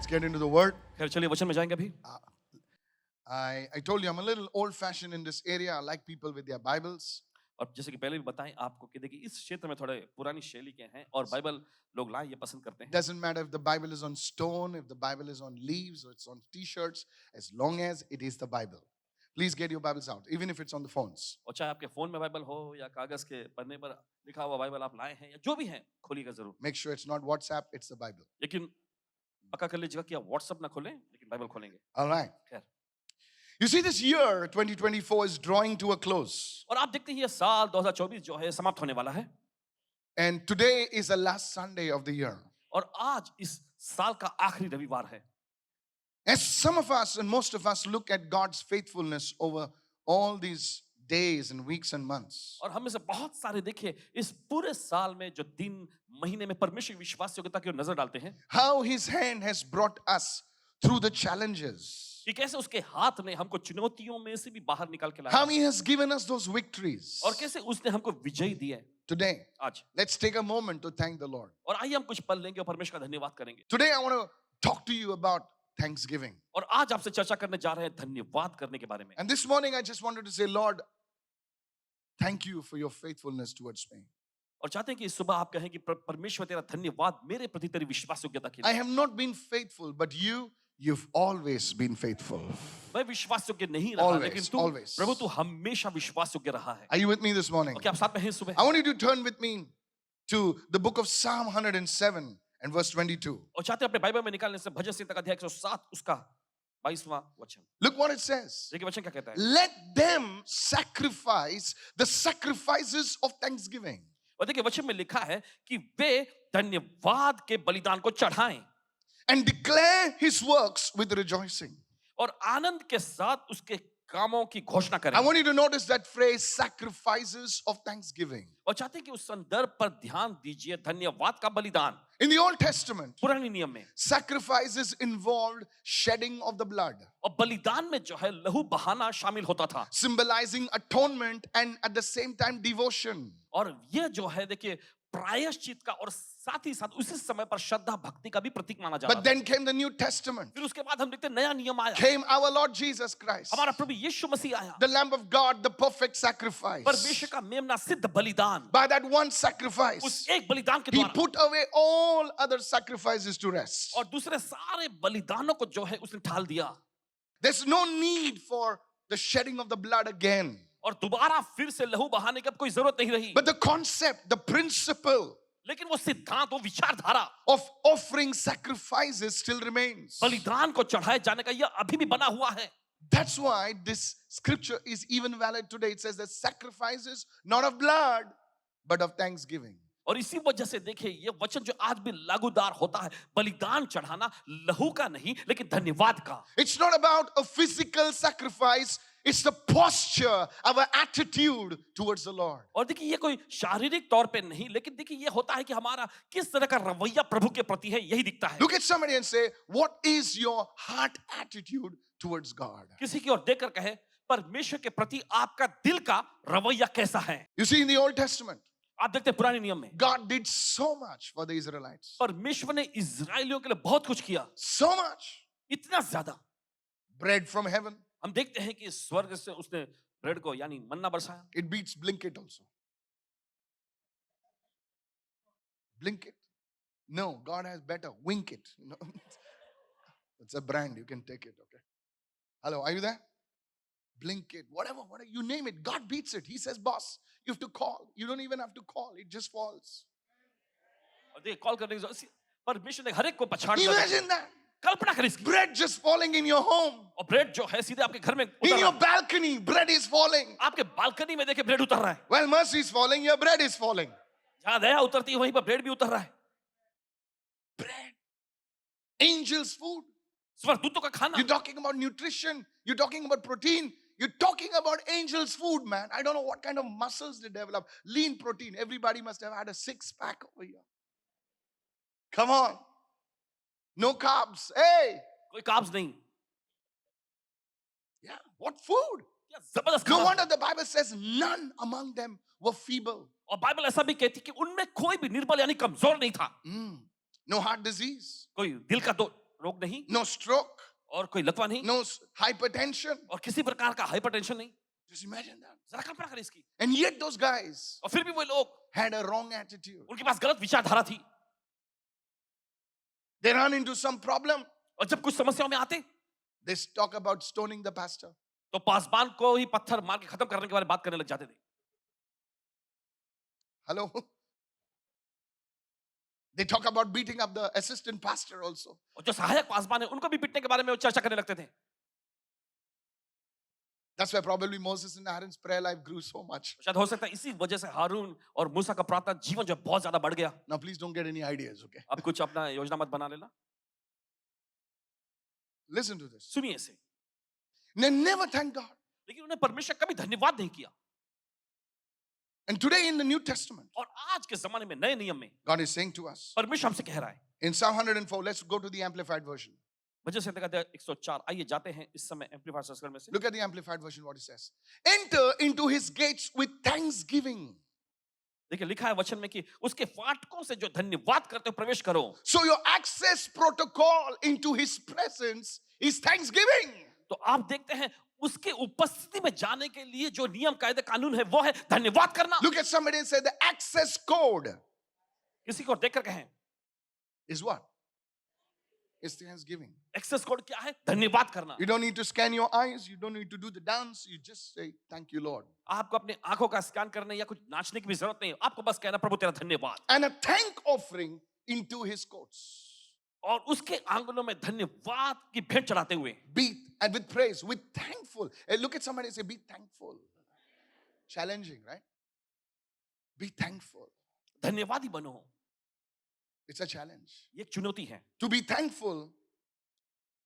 Let's get into the word. खैर चलिए वचन में जाएंगे अभी. I told you I'm a little old-fashioned in this area. I like people with their Bibles. और जैसे कि पहले भी बताएं आपको कि देखिए इस क्षेत्र में थोड़े पुरानी शैली के हैं और बाइबल लोग लाएं ये पसंद करते हैं. Doesn't matter if the Bible is on stone, if the Bible is on leaves, or it's on T-shirts, as long as it is the Bible. Please get your Bibles out, even if it's on the phones. और चाहे आपके phone में Bible हो या कागज के पन्ने पर लिखा हुआ बाइबल आप लाए हैं या जो भी है खोलिएगा जरूर. Make sure it's not WhatsApp, it's the Bible. लेकिन पक्का कर लीजिएगा कि आप व्हाट्सएप ना खोलें लेकिन बाइबल खोलेंगे. All right. खैर You see, this year 2024 is drawing to a close, और आप देखते हैं ये साल 2024 जो है समाप्त होने वाला है and today is the last Sunday of the year. और आज इस साल का आखिरी रविवार है. As some of us and most of us look at God's faithfulness over all these days and weeks and months, और हम में से बहुत सारे देखिए इस पूरे साल में जो दिन महीने में परमेश्वर की विश्वास योग्यता की ओर नजर डालते हैं how His hand has brought us through the challenges, कि कैसे उसके हाथ ने हमको चुनौतियों में से भी बाहर निकाल के how लाया He has given us those victories. और कैसे उसने हमको विजय दी है. Today, आज let's take a moment to thank the Lord. और आइए हम कुछ पल लेंगे और परमेश्वर का धन्यवाद करेंगे. Today, I want to talk to you about Thanksgiving. और आज आपसे चर्चा करने जा रहे हैं धन्यवाद करने के बारे में. And this morning, I just wanted to say, Lord, thank you for your faithfulness towards me. और चाहते हैं कि इस सुबह आप कहें कि परमेश्वर तेरा धन्यवाद मेरे प्रति तेरी विश्वास योग्यता के I लिए. have not been faithful, but you've always been faithful. मैं विश्वास योग्य नहीं रहा Always, लेकिन तू always. प्रभु तू हमेशा विश्वास योग्य रहा है. Are you with me this morning? और क्या आप साथ में हैं इस सुबह? I want you to turn with me to the book of Psalm 107 and verse 22. और चाहते हैं अपने बाइबल में निकालने से भजन संहिता का अध्याय 107 उसका 22वां वचन. Look what it says. देखिए वचन क्या कहता है. Let them sacrifice the sacrifices of thanksgiving. और देखिए वचन में लिखा है कि वे धन्यवाद के बलिदान को चढ़ाएं And declare his works with rejoicing. और आनंद के साथ उसके कामों की घोषणा करें. I want you to notice that phrase, sacrifices of thanksgiving. और चाहते हैं कि उस संदर्भ पर ध्यान दीजिए धन्यवाद का बलिदान. In the Old Testament, पुराने नियम में sacrifices involved shedding of the blood, और बलिदान में जो है लहू बहाना शामिल होता था. symbolizing atonement and at the same time devotion. और ये जो है देखिए प्रायश्चित का और साथ ही साथ उसी समय पर श्रद्धा भक्ति का भी प्रतीक माना जाता But था. then came the New Testament. फिर उसके बाद हम देखते हैं नया नियम आया. Came our Lord Jesus Christ, हमारा प्रभु यीशु मसीह आया. the Lamb of God, the perfect sacrifice. परमेश्वर का मेमना सिद्ध बलिदान. By that one sacrifice, उस एक बलिदान के he द्वारा put away all other sacrifices to rest. और दूसरे सारे बलिदानों को जो है उसने ढाल दिया. There's no need for the shedding of the blood again. और दोबारा फिर से लहू बहाने की अब कोई जरूरत नहीं रही. But the concept, the principle लेकिन वो सिद्धांत वो विचारधारा of offering sacrifices still remains. बलिदान को चढ़ाए जाने का यह अभी भी बना हुआ है. That's why this scripture is even valid today. It says that sacrifices not of blood, but of thanksgiving. और इसी वजह से देखिए ये वचन जो आज भी लागूदार होता है बलिदान चढ़ाना लहू का नहीं लेकिन धन्यवाद का. It's not about a physical sacrifice. It's the posture, our attitude towards the Lord. और देखिए ये कोई शारीरिक तौर पे नहीं लेकिन देखिए ये होता है कि हमारा किस तरह का रवैया प्रभु के प्रति है यही दिखता है. Look at somebody and say, what is your heart attitude towards God? किसी की ओर देखकर कहे परमेश्वर के प्रति आपका दिल का रवैया कैसा है. You see, in the Old Testament, आप देखते हैं पुराने नियम में God did so much for the Israelites. परमेश्वर ने इजरायलियों के लिए बहुत कुछ किया. So much. इतना ज्यादा Bread from heaven. हम देखते हैं कि स्वर्ग से उसने ब्रेड को यानी मन्ना बरसाया. It beats Blinkit also. Blinkit. No, God has better. Winkit. No. It's a brand. You can take it. Okay. Hello, are you there? Blinkit. Whatever. You name it. God beats it. He says, boss, you have to call. You don't even have to call. It just falls. और देखिए call करने की जरूरत परमेश्वर ने हर एक को पछाड़ दिया. Imagine that. कल्पना करें इसकी. Bread just falling in your home. और ब्रेड जो है सीधे आपके घर में In उतर your रहा है. balcony, bread is falling. आपके बालकनी में देखिए ब्रेड उतर रहा है. While mercy is falling, your bread is falling. जहां दया उतरती है वहीं पर ब्रेड भी उतर रहा है. Bread. Angels' food. स्वर्गदूतों का खाना. You're talking about nutrition. You're talking about protein. You're talking about angels' food, man. I don't know what kind of muscles they develop. Lean protein. Everybody must have had a six-pack over here. Come on. No carbs. Hey. कोई carbs नहीं. Yeah. What food? क्या जबरदस्त No खाना. wonder the Bible says none among them were feeble. और Bible ऐसा भी कहती है कि उनमें कोई भी निर्बल यानी कमजोर नहीं था. No heart disease. कोई दिल का रोग नहीं, no stroke, और कोई लकवा नहीं, no hypertension. और किसी प्रकार का हाइपरटेंशन नहीं। Just imagine that. जरा कल्पना करें इसकी। And yet those guys और फिर भी वो लोग, had a wrong attitude. उनके पास गलत विचारधारा थी, They run into some problem. और जब कुछ समस्याओं में आते They talk about stoning the pastor. तो पासबान को ही पत्थर मार के खत्म करने के बारे में बात करने लग जाते थे। Hello? They talk about beating up the assistant pastor also. और जो सहायक पासबान है उनको भी पीटने के बारे में वो चर्चा करने लगते थे। That's why probably Moses and Aaron's prayer life grew so much. शायद हो सकता है इसी वजह से हारून और मूसा का प्रार्थना जीवन जो है बहुत ज्यादा बढ़ गया। Now please don't get any ideas, okay? अब कुछ अपना योजना मत बना लेना। Listen to this. सुनिए इसे। They never thank God. लेकिन उन्हें परमेश्वर कभी धन्यवाद नहीं किया। And today in the New Testament, और आज के जमाने में नए नियम में God is saying to us, परमेश्वर हमसे कह रहा है, in Psalm 104, let's go to the Amplified Version. वजह से कहते हैं 104, आइए जाते हैं इस समय एम्पलीफायर संस्करण में से। Look at the Amplified Version, what it says. Enter into his gates with thanksgiving. देखिए लिखा है वचन में कि उसके फाटकों से जो धन्यवाद करते हो प्रवेश करो। So your access protocol into his presence is thanksgiving. तो आप देखते हैं उसके उपस्थिति में जाने के लिए जो नियम कायदे कानून है वो है धन्यवाद करना। Look at somebody and say the access code किसी को देखकर कहें, is what? It's thanksgiving. Access code क्या है? धन्यवाद करना। You don't need to scan your eyes. You don't need to do the dance. You just say, thank you, Lord. आपको अपने आंखों का स्कैन करने या कुछ नाचने की भी जरूरत नहीं है, आपको बस कहना प्रभु तेरा धन्यवाद। And a thank offering into his courts. और उसके आंगनों में धन्यवाद की भेंट चढ़ाते हुए Be and with praise, with thankful. Look at somebody and say, be thankful. Challenging, right? Be thankful. धन्यवादी बनो। It's a challenge. ये एक चुनौती है। To be thankful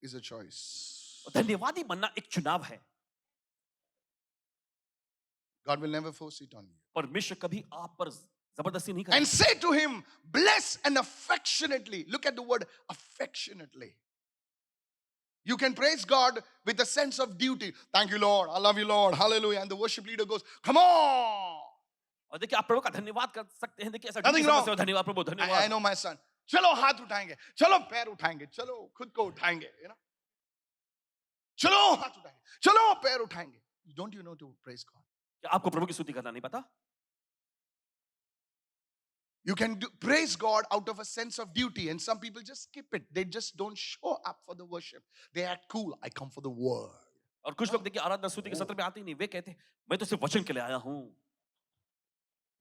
is a choice. धन्यवादी बनना एक चुनाव है। God will never force it on you. परमेश्वर कभी आप पर जबरदस्ती नहीं And करेगा। say to him, bless and affectionately. Look at the word affectionately. You can praise God with a sense of duty. Thank you, Lord. I love you, Lord. Hallelujah. And the worship leader goes, come on. और देखिए आप प्रभु का धन्यवाद कर सकते हैं। देखिए ऐसा Nothing ढंग से wrong. समझ से धन्यवाद प्रभु I धन्यवाद। know my son. चलो हाथ उठाएंगे, चलो पैर उठाएंगे, चलो खुद को उठाएंगे, you know? चलो हाथ उठाएंगे, चलो पैर उठाएंगे. Don't you know to praise God? क्या आपको प्रभु की स्तुति करना नहीं पता? You can praise God out of a sense of duty, and some people just skip it. They just don't show up for the worship. They act cool. I come for the word. और कुछ लोग देखिए आराधना स्तुति के सत्र में आते ही नहीं, वे कहते हैं मैं तो सिर्फ वचन के लिए आया हूँ।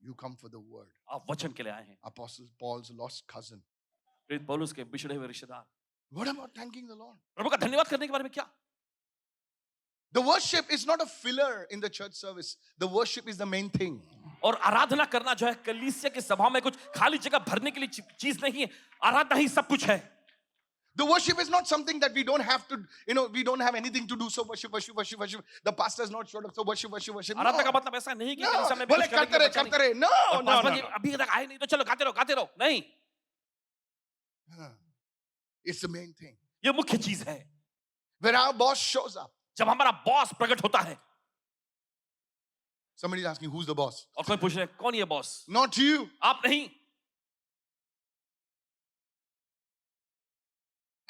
You come for the word. आप वचन के लिए आए हैं। Apostle Paul's lost cousin. प्रेरित पौलुस के बिछड़े हुए रिश्तेदार। What about thanking the Lord? प्रभु का धन्यवाद करने के बारे में क्या? The worship is not a filler in the church service. The worship is the main thing. और आराधना करना जो है कलीसिया की सभा में कुछ खाली जगह भरने के लिए चीज नहीं है, आराधना ही सब कुछ है। The worship is not something that we don't have to, we don't have anything to do. So worship, worship, worship, worship. The pastor has not showed up. So worship, worship, worship. No. आराधना का मतलब ऐसा नहीं कि No. कलीसिया में बोले कुछ करने के लिए बचा नहीं। करते रहे. No, और no, पासवान no, जी no. अभी तक आए नहीं तो चलो गाते रहो। नहीं, It's the main thing. ये मुख्य चीज है। When our boss shows up, जब हमारा बॉस प्रकट होता है somebody is asking, who's the boss? और कोई पूछ रहे हैं कौन ये बॉस? Not you. आप नहीं।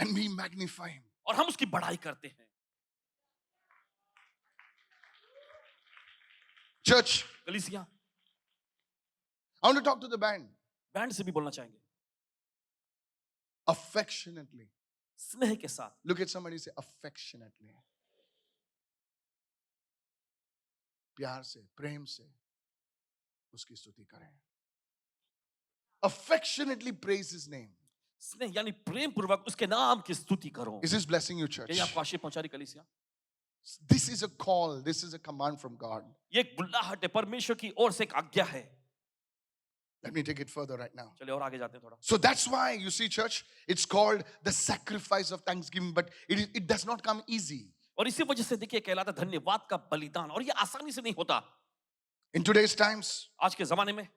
And we magnify him. और हम उसकी बड़ाई करते हैं। Church, कलीसिया I want to talk to the band. Band से भी बोलना चाहेंगे Affectionately. स्नेह के साथ। Look at somebody, say affectionately. प्यार से, प्रेम से उसकी स्तुति करें. Affectionately praise his name. स्नेह यानी प्रेम पूर्वक उसके नाम की स्तुति करो। Is this blessing you, church? यही आपको आशीष पहुंचा रही कलीसिया? This is a call. This is a command from God. ये एक बुलाहट है, परमेश्वर की ओर से एक आज्ञा है। Let me take it further right now. चलिए और आगे जाते हैं थोड़ा। So that's why you see, church, it's called the sacrifice of thanksgiving, but it does not come easy. और इसी वजह से देखिए कहलाता धन्यवाद का बलिदान, और ये आसानी से नहीं होता। In today's times, आज के जमाने में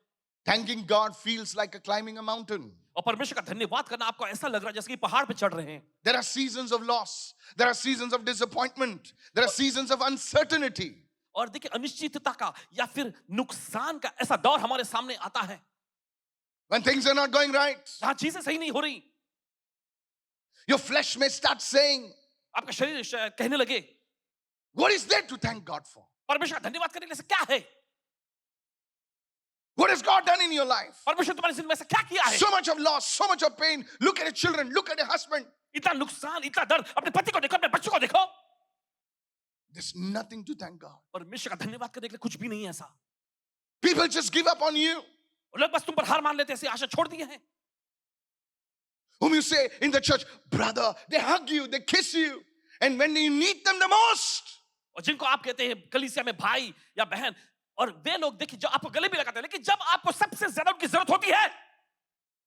thanking God feels like a climbing a mountain. और परमेश्वर का धन्यवाद करना आपको ऐसा लग रहा है जैसे कि पहाड़ पे चढ़ रहे हैं। There are seasons of loss. There are seasons of disappointment. There are seasons of uncertainty. और देखिए अनिश्चितता का या फिर नुकसान का ऐसा दौर हमारे सामने आता है When things are not going right. जहां चीजें सही नहीं हो रही। Your flesh may start saying, आपका शरीर शायद कहने लगे, what is there to thank God for? परमेश्वर का धन्यवाद करने के लिए ऐसा क्या है? What has God done in your life? परमेश्वर तुम्हारी जिंदगी में ऐसा क्या किया है? So much of loss, so much of pain. Look at your children, look at your husband. इतना नुकसान, इतना दर्द, अपने पति को देखो, अपने बच्चों को देखो। There's nothing to thank God. परमेश्वर का धन्यवाद करने के लिए कुछ भी नहीं है ऐसा। People just give up on you. और लोग बस तुम पर हार मान लेते हैं, ऐसी आशा छोड़ दिए हैं। Whom you say in the church, brother, they hug you, they kiss you. And when you need them the most, और जिनको आप कहते हैं कलीसिया में भाई या बहन, और वे लोग देखिए जो आपको गले भी लगाते हैं, लेकिन जब आपको सबसे ज्यादा उनकी जरूरत होती है,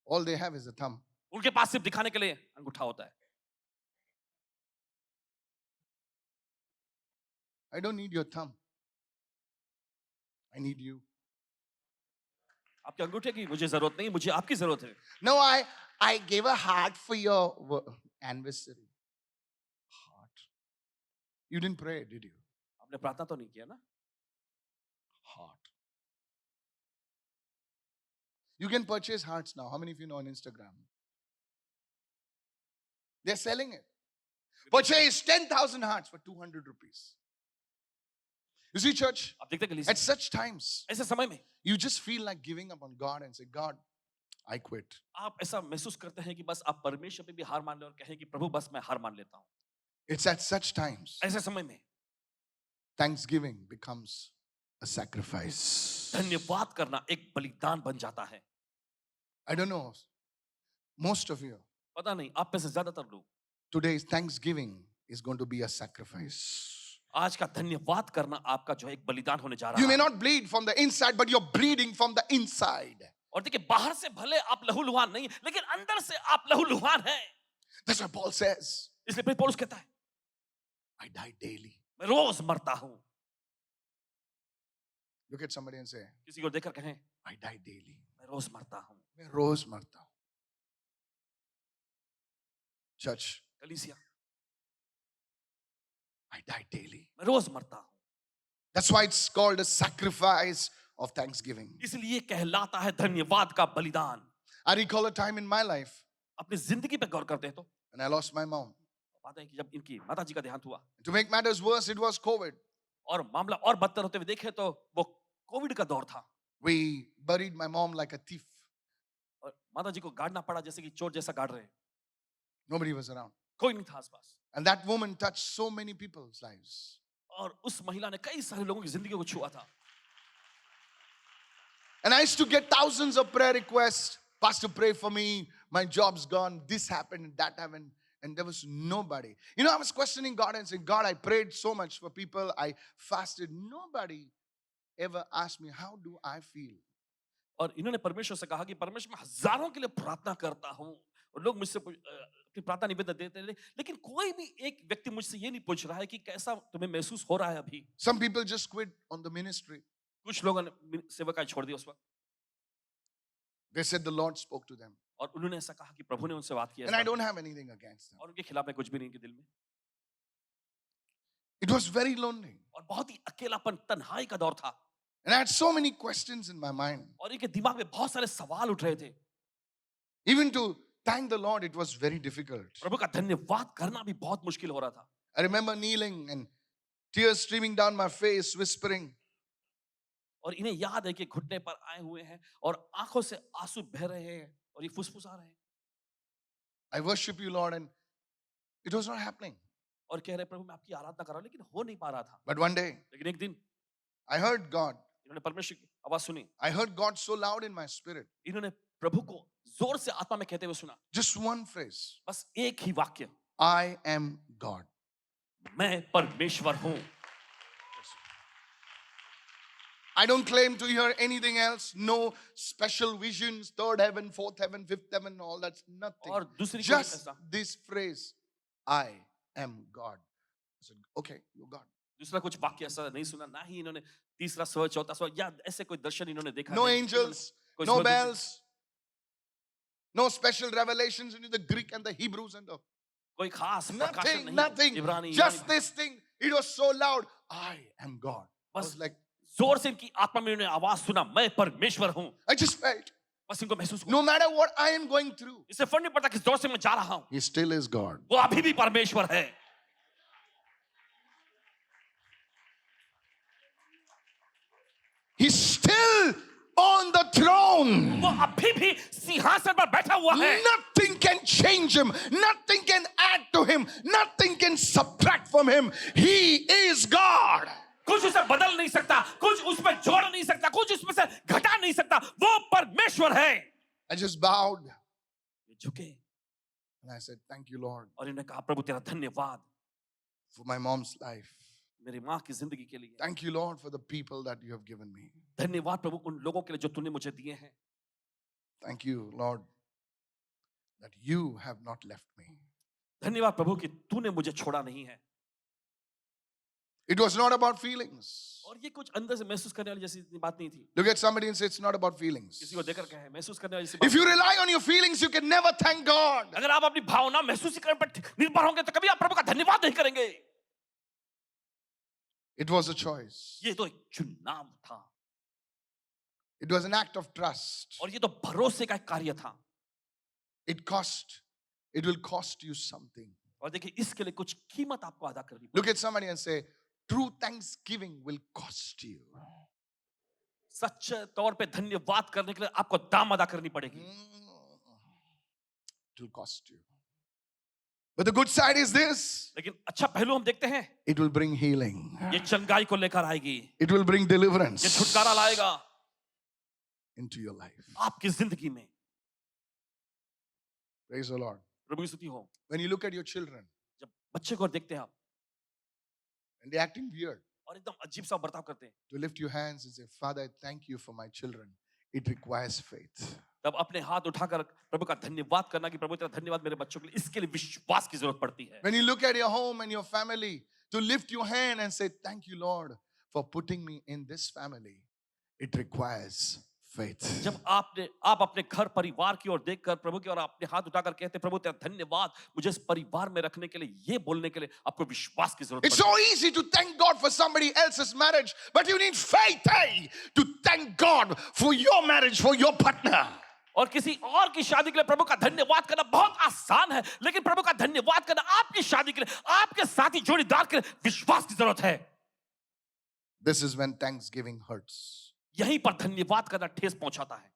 all they have is a thumb. उनके पास सिर्फ दिखाने के लिए अंगूठा होता है। I don't need your thumb. I need you. आपके अंगूठे की मुझे जरूरत नहीं, मुझे आपकी जरूरत है। No, I gave a heart for your anniversary. Heart. You didn't pray, did you? आपने प्रार्थना तो नहीं किया ना? Heart. You can purchase hearts now. How many of you know on Instagram? They're selling it. Purchase 10,000 hearts for 200 rupees. You see, church, आप देखते at कलीसिया such times, ऐसे समय में you just feel like giving up on God and say, God, I quit. आप ऐसा महसूस करते हैं कि बस आप परमेश्वर पे भी हार मान ले और कहें कि प्रभु बस मैं हार मान लेता हूँ। It's at such times ऐसे समय में thanksgiving becomes a sacrifice. धन्यवाद करना एक बलिदान बन जाता है। I don't know. Most of you, पता नहीं आप में से ज्यादातर लोग today's thanksgiving is going to be a sacrifice. आज का धन्यवाद करना आपका जो है एक बलिदान होने जा You रहा may है। not bleed from the inside, but you're bleeding from the inside. और देखिए बाहर से भले आप लहूलुहान नहीं, लेकिन अंदर से आप लहूलुहान हैं। That's what Paul says. इसलिए फिर पौलुस कहता है, I die daily. मैं रोज मरता हूँ। Look at somebody and say, किसी को देखकर कहें, I die daily. मैं रोज मरता हूँ। मैं रोज मरता हूँ. Church, कलीसिया, I die daily. मैं रोज मरता हूँ। That's why it's called a sacrifice of thanksgiving. इसलिए कहलाता है धन्यवाद का बलिदान। I recall a time in my life अपनी जिंदगी पे गौर करते हैं तो when I lost my mom. पाते हैं कि जब इनकी माता जी का देहांत हुआ To make matters worse, it was COVID. और मामला और बदतर होते हुए देखे तो वो कोविड का दौर था We buried my mom like a thief. और माता जी को गाड़ना पड़ा जैसे कि चोर जैसा गाड़ रहे हैं। Nobody was around. कोई नहीं था आसपास And that woman touched so many people's lives. और उस महिला ने कई सारे लोगों की जिंदगी को छुआ था। And I used to get thousands of prayer requests. Pastor, pray for me. My job's gone. This happened, that happened. And there was nobody. You know, I was questioning God and saying, God, I prayed so much for people. I fasted. Nobody ever asked me, how do I feel? और इन्होंने परमेश्वर से कहा कि परमेश्वर मैं हजारों के लिए प्रार्थना करता हूँ और लोग मुझसे अपनी प्रार्थना निवेदन देते हैं, लेकिन कोई भी एक व्यक्ति मुझसे ये नहीं पूछ रहा है कि कैसा तुम्हें महसूस हो रहा है अभी। Some people just quit on the ministry. कुछ लोगों ने सेवकाई छोड़ दी उस वक्त They said the Lord spoke to them. और उन्होंने ऐसा कहा कि प्रभु ने उनसे बात की And I don't have anything against them. और उनके खिलाफ में कुछ भी नहीं कि दिल में It was very lonely. और बहुत ही अकेलापन तन्हाई का दौर था And I had so many questions in my mind. और इनके दिमाग में बहुत सारे सवाल उठ रहे थे। Even to thank the Lord, it was very difficult. प्रभु का धन्यवाद करना भी बहुत मुश्किल हो रहा था। I remember kneeling and tears streaming down my face, whispering, और इन्हें याद है कि घुटने पर आए हुए हैं और आंखों से आंसू बह रहे हैं और ये फुसफुसा रहे हैं I worship you, Lord, and it was not happening. और कह रहे प्रभु मैं आपकी आराधना कर रहा हूं लेकिन हो नहीं पा रहा था। But one day, लेकिन एक दिन I heard God. इन्होंने परमेश्वर की आवाज सुनी। I heard God so loud in my spirit. इन्होंने प्रभु को जोर से आत्मा में कहते हुए सुना। Just one phrase. बस एक ही वाक्य, I am God. मैं परमेश्वर हूं। I don't claim to hear anything else. No special visions, third heaven, fourth heaven, fifth heaven, all that's nothing. और दूसरी कोई Just ऐसा this phrase, I am God. I said, okay, you're God. दूसरा कुछ वाक्य ऐसा नहीं सुना, ना ही इन्होंने तीसरा स्वर चौथा स्वर या ऐसे कोई दर्शन इन्होंने देखा No नहीं। angels, कोई no स्वर्गदूत नहीं। bells, no special revelations into the Greek and the Hebrews and the कोई खास प्रकाशन nothing, नहीं, nothing. इब्रानी Just this thing. It was so loud. I am God. I बस was like, जोर से इनकी आत्मा में इन्होंने आवाज सुना, मैं परमेश्वर हूं। I just felt. बस इनको महसूस हुआ No matter what I am going through, इससे फर्क नहीं पड़ता किस दौर से मैं जा रहा हूं, He still is God. वो अभी भी परमेश्वर है। He's still on the throne. वो अभी भी सिंहासन पर बैठा हुआ है। Nothing can change him. Nothing can add to him. Nothing can subtract from him. He is God. कुछ उसे बदल नहीं सकता, कुछ उसमें जोड़ नहीं सकता, कुछ उसमें से घटा नहीं सकता, वो परमेश्वर है। I just bowed ये झुके and I said, Thank you, Lord, और इन्हें कहा प्रभु तेरा धन्यवाद for my mom's life. मेरी माँ की जिंदगी के लिए। Thank you, Lord, for the people that you have given me. धन्यवाद प्रभु उन लोगों के लिए जो तूने मुझे दिए हैं। Thank you, Lord, that you have not left me. धन्यवाद प्रभु कि तूने मुझे छोड़ा नहीं है। It was not about feelings. और ये कुछ अंदर से महसूस करने वाली जैसी इतनी बात नहीं थी। Look at somebody and say, It's not about feelings. किसी को देखकर कहे महसूस करने वाली जैसी If बात। you rely on your feelings, you can never thank God. अगर आप अपनी भावना महसूस करने पर निर्भर होंगे तो कभी आप प्रभु का धन्यवाद नहीं करेंगे। It was a choice, ये तो एक चुनाव था it was an act of trust. और ये तो भरोसे का एक कार्य था। It will cost you something. और देखिए इसके लिए कुछ कीमत आपको अदा करनी Look पड़ेगी। at somebody and say, True thanksgiving will cost you. सच्चे तौर पे धन्यवाद करने के लिए आपको दाम अदा करनी पड़ेगी। It will cost you. But the good side is this, लेकिन अच्छा पहलू हम देखते हैं, it will bring healing, ये चंगाई को लेकर आएगी, it will bring ये deliverance छुटकारा लाएगा into your life. आपकी जिंदगी में। Praise the Lord. प्रभु की स्तुति हो। When you look at your children जब बच्चे को देखते हैं आप and they're acting weird, और एकदम अजीब सा बर्ताव करते हैं, to lift your hands and say, Father, I thank you for my children. It requires faith. तब अपने हाथ उठाकर प्रभु का धन्यवाद करना कि प्रभु तेरा धन्यवाद मेरे बच्चों के लिए, इसके लिए विश्वास की जरूरत पड़ती है। When you look at your home and your family, to lift your hand and say, Thank you, Lord, for putting me in this family, it requires faith. जब आप अपने घर परिवार की ओर देखकर प्रभु की ओर अपने हाथ उठाकर कहते प्रभु तेरा धन्यवाद मुझे इस परिवार में रखने के लिए, ये बोलने के लिए आपको विश्वास की जरूरत It's पड़ती है। so easy to thank God for somebody else's marriage, but you need faith, hey, to thank God for your marriage, for your partner. और किसी और की शादी के लिए प्रभु का धन्यवाद करना बहुत आसान है, लेकिन प्रभु का धन्यवाद करना आपकी शादी के लिए, आपके साथी जोड़ीदार के लिए विश्वास की जरूरत है। This is when thanksgiving hurts, यहीं पर धन्यवाद करना ठेस पहुंचाता है,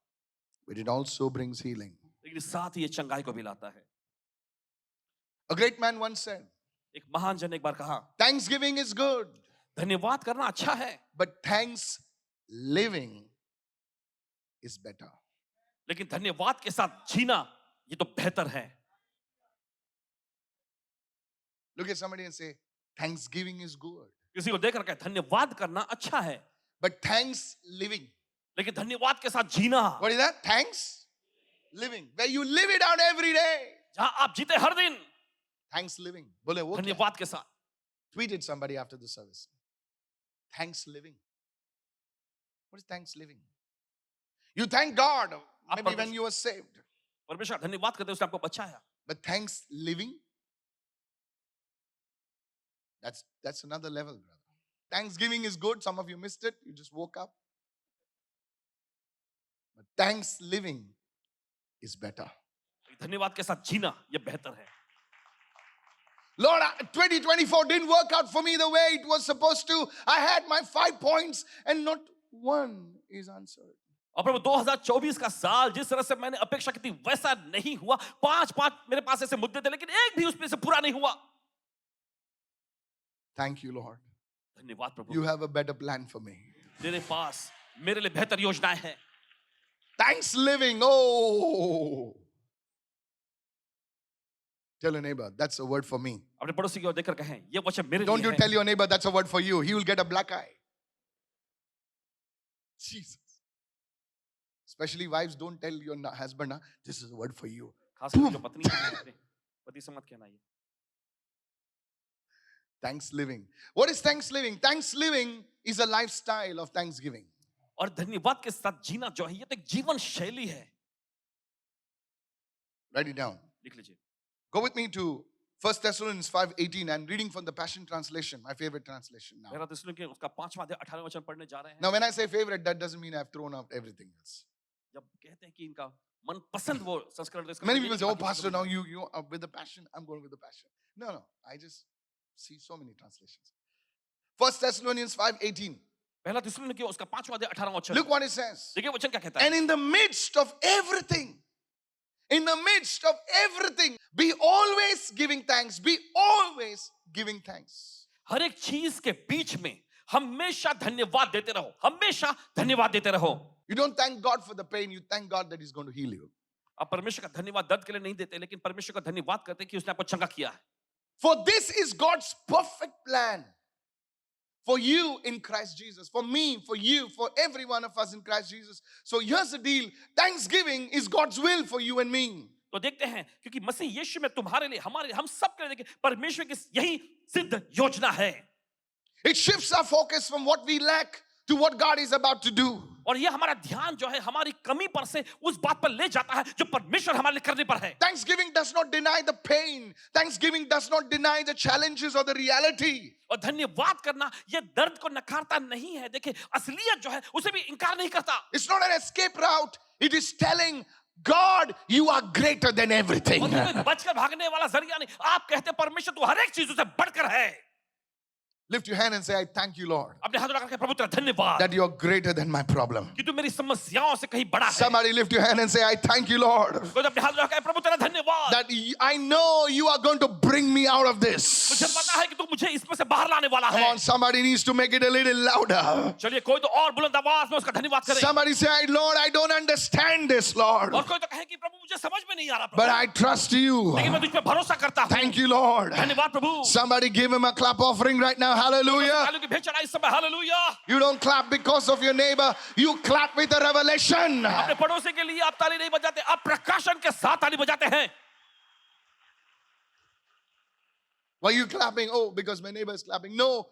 but it also brings healing. लेकिन साथ ही ये चंगाई को भी लाता है। A great man once said, एक महान जन ने एक बार कहा, Thanksgiving is good, धन्यवाद करना अच्छा है, but thanks living is better. लेकिन धन्यवाद के साथ जीना ये तो बेहतर है। Look at somebody and say, Thanksgiving is good, किसी को देखकर कहे धन्यवाद करना अच्छा है, but thanks living. लेकिन धन्यवाद के साथ जीना, What is that? Thanks living. Where you live it out every day. जहां आप जीते हर दिन Thanks living. Bole, wo kya? धन्यवाद के साथ। Tweeted somebody after the service. Thanks living. What is thanks living? You thank God maybe when you were saved. परमेश्वर का धन्यवाद करते उसने आपको बचाया, But thanks living, that's another level, brother. Thanksgiving is good. Some of you missed it. You just woke up. But thanks living is better. धन्यवाद के साथ जीना ये बेहतर है। Lord, 2024 didn't work out for me the way it was supposed to. I had my 5 points and not one is answered. और प्रभु 2024 का साल जिस तरह से मैंने अपेक्षा की थी वैसा नहीं हुआ। 5 मेरे पास ऐसे मुद्दे थे लेकिन एक भी उसमें से पूरा नहीं हुआ। Thank you, Lord. धन्यवाद प्रभु, You have a better plan for me. तेरे पास मेरे लिए बेहतर योजनाएं हैं। Thanks living. Oh. Tell your neighbor, that's a word for me. अपने पड़ोसी की ओर देखकर कहें ये वचन मेरे Don't लिए you है। tell your neighbor that's a word for you. He will get a black eye. Jesus. Especially wives, don't tell your husband, this is a word for you. खासकर जो पत्नी है अपने पति से मत कहना ये। Thanks living. What is thanks living? Thanks living is a lifestyle of thanksgiving. और धन्यवाद के साथ जीना जो है ये तो एक जीवन शैली है। Write it down. लिख लीजिए। Go with me to 1 Thessalonians 5:18 and reading from the Passion Translation, my favorite translation now. मेरा तिस्सलुनीके उसका 5वां अध्याय 18वां वचन पढ़ने जा रहे हैं। Now, when I say favorite, that doesn't mean I've thrown out everything else. जब कहते हैं कि इनका मनपसंद वो संस्करण तो इसका Many मतलब ये people नहीं say, कि "Oh, बाकी pastor, सब now नहीं। you are with the passion. I'm going with the passion." No. I just see so many translations. First Thessalonians 5:18. पहला थिस्सलुनीके उसका 5वां अध्याय 18वां वचन। Look what it says. देखिए वचन क्या कहता And है। in the midst of everything, be always giving thanks. Be always giving thanks. हर एक चीज के बीच में हमेशा धन्यवाद देते रहो, हमेशा धन्यवाद देते रहो। You don't thank God for the pain, you thank God that He's going to heal you. आप परमेश्वर का धन्यवाद दर्द के लिए नहीं देते, लेकिन परमेश्वर का धन्यवाद करते हैं कि उसने आपको चंगा किया है। For this is God's perfect plan for you in Christ Jesus. For me, for you, for every one of us in Christ Jesus. So here's the deal. Thanksgiving is God's will for you and me. तो देखते हैं, क्योंकि मसीह यीशु में तुम्हारे लिए, हमारे, हम सब के लिए देखिए परमेश्वर की यही सिद्ध योजना है। It shifts our focus from what we lack to what God is about to do. और ये हमारा ध्यान जो है हमारी कमी पर से उस बात पर ले जाता है जो परमेश्वर हमारे लिए करने पर है। Thanksgiving does not deny the pain. Thanksgiving does not deny the challenges or the reality. और धन्यवाद करना ये दर्द को नकारता नहीं है। देखिए असलियत जो है उसे भी इनकार नहीं करता। It's not an escape route. It is telling God, you are greater than everything. और कोई बचकर भागने वाला जरिया नहीं। आप कहते हैं परमेश्वर तू हर एक चीज से बढ़कर है। Lift your hand and say, I thank you, Lord, अपने हाथ उठाकर प्रभु तेरा धन्यवाद that you are greater than my problem. कि तू मेरी समस्याओं से कहीं बड़ा है। Somebody lift your hand and say, I thank you, Lord, कोई अपने हाथ उठाकर प्रभु तेरा धन्यवाद। that I know you are going to bring me out of मुझे this. पता है कि तू मुझे इसमें से बाहर लाने वाला Come है। on, somebody needs to make it a little louder. चलिए कोई तो और बुलंद आवाज में उसका धन्यवाद करे। Somebody say, Lord, I don't understand this, Lord, और कोई तो कहे कि प्रभु मुझे समझ में नहीं आ रहा but Prabhu, I trust you. लेकिन मैं तुझ पे भरोसा करता हूँ। Thank you, Lord. धन्यवाद प्रभु। Somebody give him a clap offering right now. Hallelujah. तालियों की भेंट चढ़ाई इस समय, hallelujah. You don't clap because of your neighbor. You clap with a revelation. अपने पड़ोसी के लिए आप ताली नहीं बजाते, आप प्रकाशन के साथ ताली बजाते हैं। Why are you clapping? Oh, because my neighbor is clapping. No.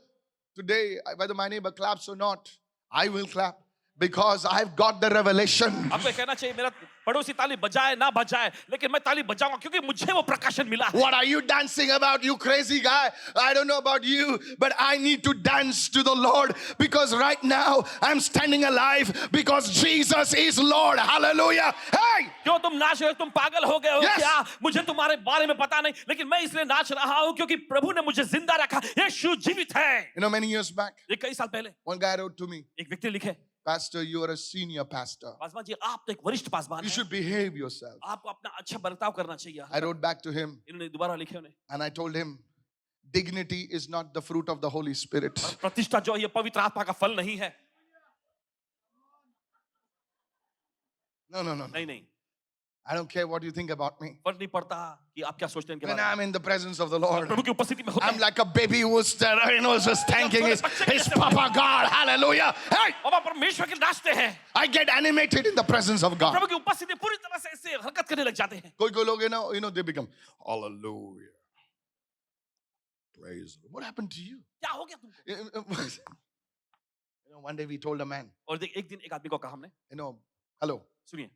Today, whether my neighbor claps or not, I will clap because I've got the revelation. आपको कहना चाहिए मेरा पड़ोसी ताली बजाए ना बजाए, लेकिन मैं ताली बजाऊंगा क्योंकि मुझे वो प्रकाशन मिला है। What are you dancing about, you crazy guy? I don't know about you, but I need to dance to the Lord because right now I'm standing alive because Jesus is Lord. Hallelujah. Hey! क्यों तुम नाच रहे हो? तुम पागल हो गए हो Yes. क्या? मुझे तुम्हारे बारे में पता नहीं, लेकिन मैं इसलिए नाच रहा हूं क्योंकि प्रभु ने मुझे जिंदा रखा। यीशु जीवित है। You know, many years back, ये कई साल पहले one guy wrote to me, एक व्यक्ति लिखे, Pastor, you are a senior pastor. Paswan ji आप तो एक वरिष्ठ पासवान You हैं, should behave yourself. आपको अपना अच्छा बर्ताव करना चाहिए। I wrote back to him इन्होंने दोबारा लिखे उन्हें, and I told him, dignity is not the fruit of the Holy Spirit. प्रतिष्ठा जो है ये पवित्र आत्मा का फल नहीं है। No. नहीं नहीं, I don't care what you think about me. फर्क नहीं पड़ता कि आप क्या सोचते हैं इनके When बारे में। I'm in the presence of the Lord, प्रभु की उपस्थिति में होते I'm हैं। like a baby who's just thanking his Papa God. Hallelujah. Hey! अब आप परमेश्वर के नाचते हैं, I get animated in the presence of God. प्रभु की उपस्थिति में पूरी तरह से ऐसे हरकत करने लग जाते हैं। कोई लोग, you know, they become, hallelujah. Praise the Lord. What happened to you? क्या हो गया तुमको? You know, one day we told a man, और देख एक दिन एक आदमी को कहा हमने, you know, hello. सुनिए,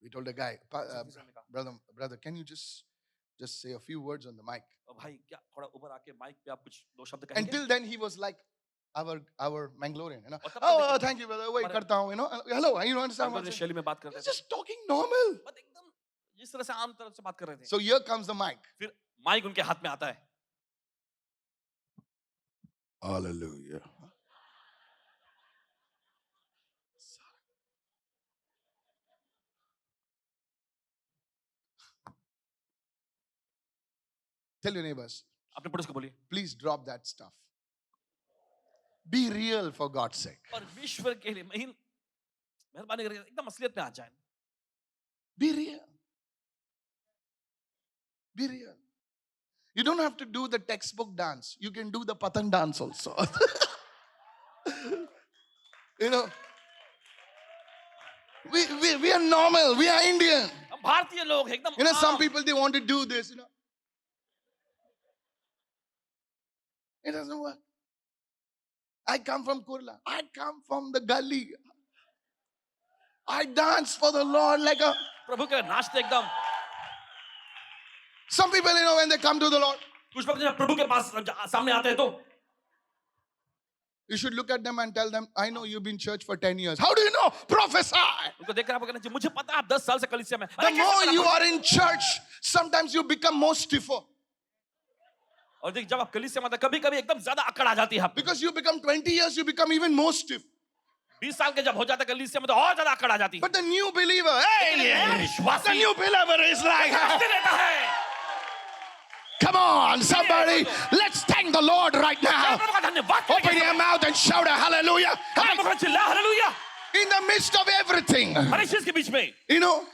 We told a guy, brother, can you just say a few words on the mic? भाई क्या थोड़ा ऊपर आके माइक पे आप कुछ दो शब्द कहेंगे? Until then, he was like our Mangalorean, you know. और तब तक Oh, देखिए, thank you, brother. Wait, हमारे- करता हूँ, you know. Hello, you understand what I'm अंग्रेजी saying? शैली में बात करते He's थे, just talking normal. बस एकदम जिस तरह से आम तरह से बात कर रहे थे। So here comes the mic. फिर माइक उनके हाथ में आता है, Hallelujah. Tell your neighbors, अपने पड़ोस को बोलिए, please drop that stuff. Be real for God's sake. परमेश्वर के लिए मेहरबानी करके एकदम असलियत में आ जाए। Be real. Be real. You don't have to do the textbook dance. You can do the patan dance also. You know, we are normal. We are Indian. हम भारतीय लोग हैं, एकदम You know, some आम। people, they want to do this, you know. It doesn't work. I come from Kurla. I come from the gully. I dance for the Lord like a... प्रभु के नाचते एकदम। Some people, you know, when they come to the Lord, कुछ वक्त जब प्रभु के पास सामने आते हैं तो You should look at them and tell them, I know you've been in church for 10 years. How do you know? Prophesy. उनको देखकर आपको कहना चाहिए मुझे पता है आप 10 साल से कलीसिया में। The अरे कैसे more पता you आपको? are in church, sometimes you become more stiffer. और देख जब आप कलीसिया में आते कभी-कभी एकदम ज्यादा अकड़ आ जाती है आप। Because you become 20 years, you become even more stiff. 20 साल के जब हो जाता है कलीसिया में तो और ज्यादा अकड़ आ जाती है। But the new believer, hey, विश्वासी the new believer is like, रास्ते लेता है। come on, somebody, let's thank the Lord right now. प्रभु का धन्यवाद Open your mouth and shout a hallelujah. प्रभु का चिल्ला hallelujah. In the midst of everything. हर एक चीज के बीच में You know,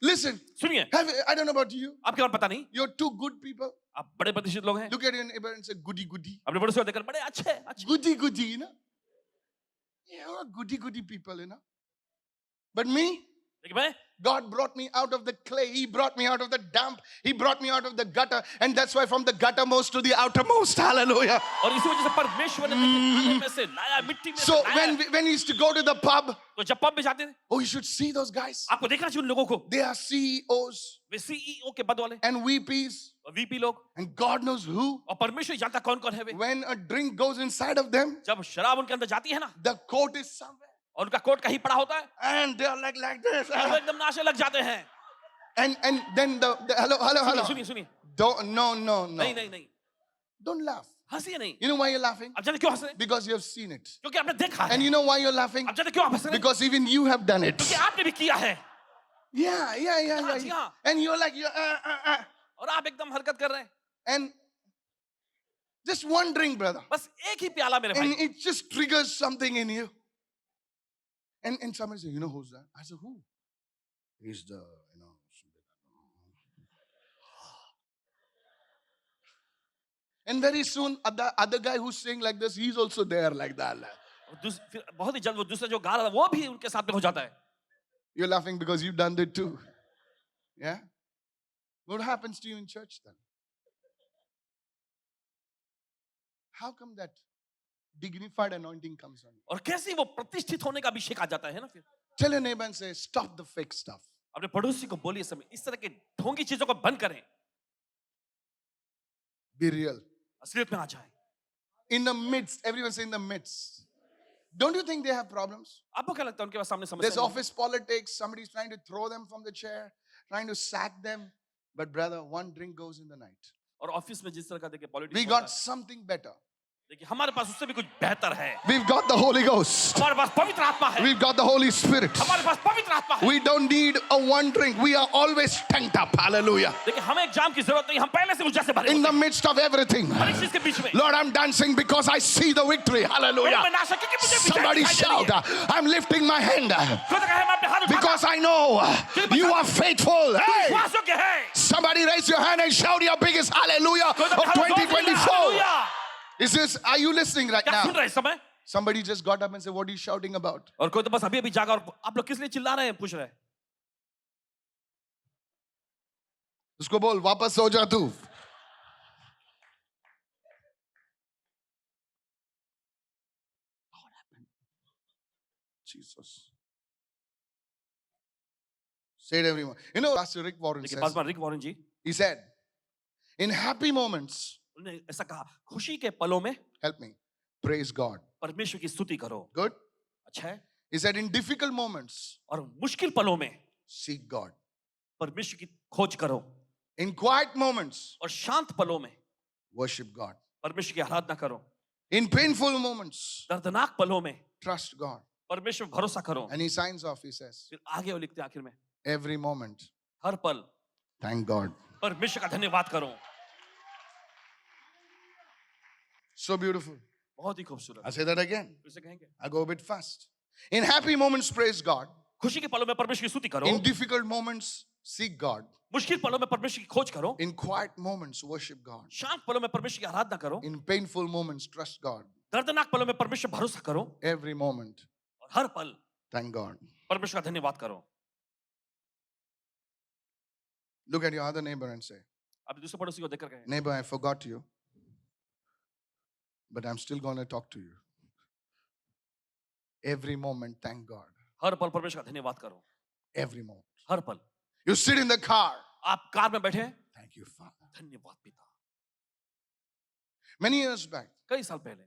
listen, सुनिए I don't know about you. आपके और पता नहीं You're two good people. आप बड़े प्रतिष्ठित लोग हैं Look at your neighbor and say, goody, goody. अपने बड़ों से देखकर बड़े अच्छे Goody, goody, you know. Yeah, goody, goody people, you know. But me, लेकिन मैं God brought me out of the clay. He brought me out of the damp. He brought me out of the gutter. And that's why from the guttermost to the outermost. Hallelujah. और इसी वजह से परमेश्वर ने मुझे खाने में से लाया मिट्टी में से So लाया। when we used to go to the pub, तो जब पब में जाते थे oh, you should see those guys. आपको देखना चाहिए उन लोगों को They are CEOs way CEO के पद वाले and VPs और वीपी लोग and God knows who. और परमेश्वर जानता कौन कौन है वे When a drink goes inside of them, जब शराब उनके अंदर जाती है ना the coat is somewhere. और उनका कोट कहीं पड़ा होता है And they are like this. और वो एकदम नाचे लग जाते हैं And then the hello. सुनिए Don't, no. नहीं Don't laugh. हंसिए नहीं You know why you're laughing? अब जाने क्यों हंस रहे हैं Because you have seen it. क्योंकि आपने देखा है And you know why you're laughing? अब जाने क्यों आप हंस रहे हैं Because even you have done it. क्योंकि आपने भी किया है Yeah. yeah. And you're like, और आप एकदम हरकत कर रहे हैं and just one drink, brother. बस एक ही प्याला मेरे And भाई it just triggers something in you. And somebody say, you know who's that? I said, who? He's the, And very soon, the other guy who's saying like this, he's also there like that. फिर बहुत ही जल्द वो दूसरा जो गा रहा था वो भी उनके साथ में हो जाता है You're laughing because you've done it too. Yeah? What happens to you in church then? How come that dignified anointing comes on you? और कैसे वो प्रतिष्ठित होने का अभिषेक आ जाता है ना फिर Tell your neighbor and say, stop the fake stuff. अपने पड़ोसी को बोलिए समय इस तरह के ढोंगी चीजों को बंद करें Be real. असलियत में आ जाए In the midst, everyone say in the midst. Don't you think they have problems? आपको क्या लगता है उनके पास सामने There's समस्या नहीं है? office politics. Somebody's trying to throw them from the chair, trying to sack them. But brother, one drink goes in the night. और ऑफिस में जिस तरह का देखिए We politics got something better. देखिए हमारे पास उससे भी कुछ बेहतर है We've got the Holy Ghost. हमारे पास पवित्र आत्मा है We've got the Holy Spirit. हमारे पास पवित्र आत्मा है We don't need a one drink. We are always tanked up. Hallelujah. देखिए हमें एक जाम की जरूरत नहीं हम पहले से ऊर्जा से भरे In होते the midst of everything. हैं। हर एक चीज के बीच में Lord, I'm dancing because I see the victory. Hallelujah. मैं नाच क्योंकि मुझे विजय Somebody दिखाई दे shout, रही है। I'm lifting my hand कोई तो कहे मैं अपने हाथ उठाता because I know you are faithful. Hey, विश्वास योग्य है somebody raise your hand and shout your biggest hallelujah कोई तो of कहे hallelujah, 2024. Hallelujah. Is this, are you listening right क्या सुन now? रहे हैं इस समय Somebody just got up and said, what are you shouting about? और कोई तो बस अभी अभी जागा और आप लोग किस लिए चिल्ला रहे हैं पूछ रहे हैं उसको बोल वापस हो जा तू. What happened? Jesus. Say it everyone. You know, Pastor Rick Warren देखिए says, Paswan Rick Warren ji he said, in happy moments, उन्होंने ऐसा कहा खुशी के पलों में help me, praise God. परमेश्वर की स्तुति करो Good? अच्छा है He said, in difficult moments, और मुश्किल पलों में seek God. परमेश्वर की खोज करो In quiet moments, और शांत पलों में worship God. परमेश्वर की आराधना करो In painful moments, दर्दनाक पलों में trust God. परमेश्वर पर भरोसा करो And he signs off, he says, फिर आगे वो लिखते हैं आखिर में every moment, हर पल thank God. परमेश्वर का धन्यवाद करो So beautiful. बहुत ही खूबसूरत I'll say that again. फिर से कहेंगे I go a bit fast. In happy moments, praise God. खुशी के पलों में परमेश्वर की स्तुति करो In difficult moments, seek God. मुश्किल पलों में परमेश्वर की खोज करो In quiet moments, worship God. शांत पलों में परमेश्वर की आराधना करो In painful moments, trust God. दर्दनाक पलों में परमेश्वर पर भरोसा करो Every moment, और हर पल thank God. परमेश्वर का धन्यवाद करो Look at your other neighbor and say, अब दूसरे पड़ोसी को देखकर कहें neighbor, I forgot you, but I'm still going to talk to you. Every moment, thank God. हर पल परमेश्वर का धन्यवाद करो Every moment. हर पल You sit in the car. आप कार में बैठे हैं Thank you, Father. धन्यवाद पिता Many years back, कई साल पहले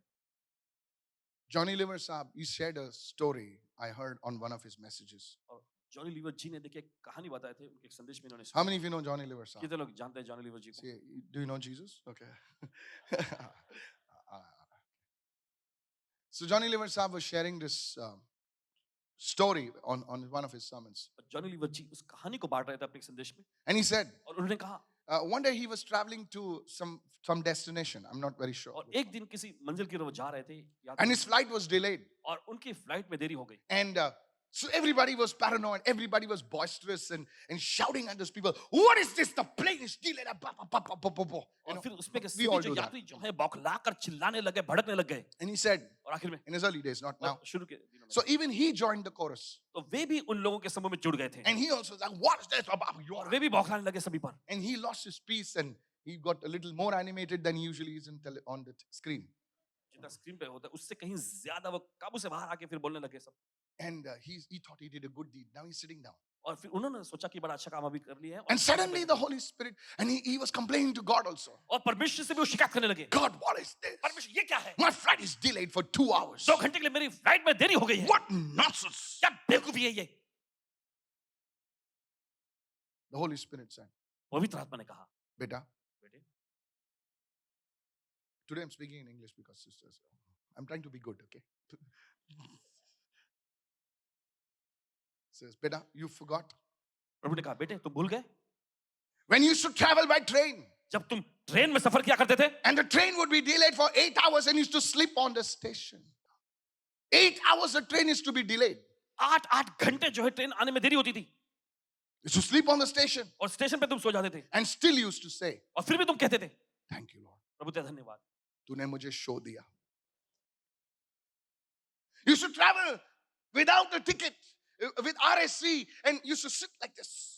Johnny Liver Saab, he shared a story I heard on one of his messages. और जॉनी लीवर जी ने देखिए एक कहानी बताए थे, उनके एक संदेश में इन्होंने How सुना। many of you know Johnny Liver Saab? कितने लोग जानते हैं जॉनी लीवर जी को? See, do you know Jesus? Okay. So Johnny Liver Saab was sharing this story on one of his sermons. Johnny Lever ji उस कहानी को बांट रहे थे अपने एक संदेश में, And he said, और उन्होंने कहा, one day he was traveling to some destination. I'm not very sure. और एक दिन किसी मंजिल की ओर वो जा रहे थे, याद And his flight was delayed. और उनकी फ्लाइट में देरी हो गई। And so everybody was paranoid. Everybody was boisterous and shouting at those people, what is this? The plane is delayed. You और know, फिर उसमें के we सभी all जो do that. यात्री जो है बौखलाकर चिल्लाने लगे, भड़कने लग गए। And he said, और आखिर में in his early days, not now. और शुरू के दिनों में So even he joined the chorus. तो वे भी उन लोगों के समूह में जुड़ गए थे, And he also was like, what is this? और वे भी बौखलाने लगे सभी पर। And he lost his peace and he got a little more animated than he usually is on the screen. जितना स्क्रीन पे होता है उससे कहीं ज्यादा वो काबू से बाहर आके फिर बोलने लगे सब। And he thought he did a good deed. Now he's sitting down. और फिर उन्होंने सोचा कि बड़ा अच्छा काम अभी कर लिया है, And suddenly the Holy Spirit, and he was complaining to God also. और परमेश्वर से भी वो शिकायत करने लगे, God, what is this? परमेश्वर ये क्या है? My flight is delayed for 2 hours. 2 घंटे के लिए मेरी फ्लाइट में देरी हो गई है। What nonsense! क्या बेवकूफी है ये? The Holy Spirit said, पवित्र आत्मा ने कहा, Beta, बेटे, today I'm speaking in English because sisters, I'm trying to be good, okay? Says, Beta, you forgot. प्रभु ने कहा, बेटे तुम भूल गए When you used to travel by train, जब तुम ट्रेन में सफर किया करते थे, and the train would be delayed for 8 hours and you used to sleep on the station. 8 hours the train is to be delayed. 8 घंटे जो है train आने में देरी होती थी, You used to sleep on the station और station पे तुम सो जाते थे, and still you used to say, और फिर भी तुम कहते थे, thank you, Lord. प्रभु तेरा धन्यवाद, तूने मुझे शो दिया. You used to travel without a ticket, with RSC, and you used to sit like this.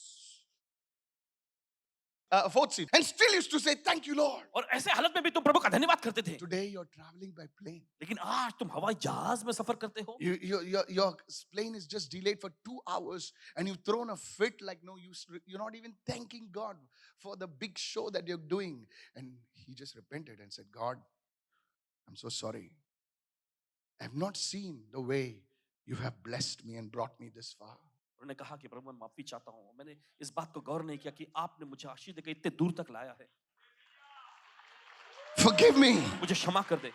Fourth seat. And still used to say, thank you, Lord. और ऐसे हालत में भी तुम प्रभु का धन्यवाद करते थे। Today you're traveling by plane. लेकिन आज तुम हवाई जहाज में सफर करते हो, Your plane is just delayed for 2 hours and you've thrown a fit like, no, you're not even thanking God for the big show that you're doing. And he just repented and said, God, I'm so sorry. I have not seen the way you have blessed me and brought me this far. उन्होंने कहा कि प्रभु मैं माफी चाहता हूँ, मैंने इस बात को गौर नहीं किया कि आपने मुझे आशीष देकर इतने दूर तक लाया है, Forgive me. मुझे क्षमा कर दे।